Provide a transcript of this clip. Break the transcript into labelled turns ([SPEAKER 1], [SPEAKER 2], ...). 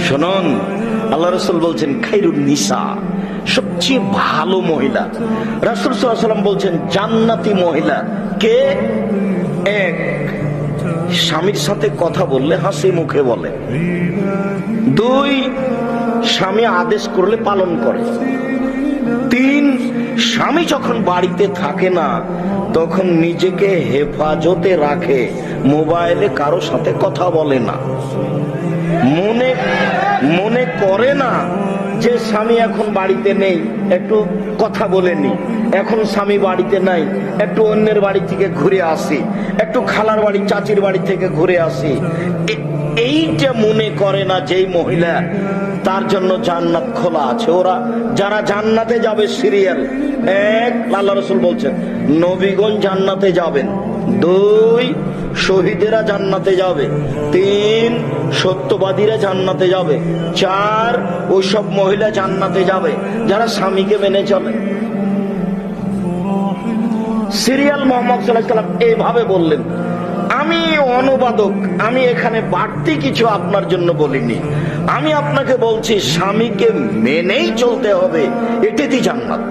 [SPEAKER 1] শুনুন, আল্লাহ রাসূল বলছেন খায়রুন নিসা, সবচেয়ে ভালো মহিলা। রাসূল সাল্লাল্লাহু আলাইহি ওয়াসাল্লাম বলছেন জান্নাতি মহিলা কে? এক, স্বামীর সাথে কথা বললে হাসি মুখে বলে। দুই, স্বামী আদেশ করলে পালন করে। তিন, স্বামী যখন বাড়িতে থাকে না তখন নিজেকে হেফাজতে রাখে, মোবাইলে কারো সাথে কথা বলে না, মনে করে না যে স্বামী এখন বাড়িতে নেই, একটু কথা বলে নি, এখন স্বামী বাড়িতে নাই, একটু অন্যের বাড়ি থেকে ঘুরে আসি, একটু খালার বাড়ি চাচির বাড়ি থেকে ঘুরে আসি। এইটা মনে করে না যেই মহিলা, তার জন্য জান্নাত খোলা আছে। ওরা যারা জান্নাতে যাবে সিরিয়াল এক, আল্লাহ রাসূল বলছেন নবীগণ জান্নাতে যাবেন। দুই, শহীদেরা জান্নাতে যাবে। তিন, সত্যবাদীরা জান্নাতে যাবে। চার, ওইসব মহিলা জান্নাতে যাবে যারা স্বামীকে মেনে চলে। সিরিয়াল মোহাম্মদ সাল্লাল্লাহু আলাইহি ওয়াসাল্লাম এইভাবে বললেন। আমি অনুবাদক, আমি এখানে বাড়তি কিছু আপনার জন্য বলিনি। আমি আপনাকে বলছি স্বামীকে মেনেই চলতে হবে, এটাই জান্নাত।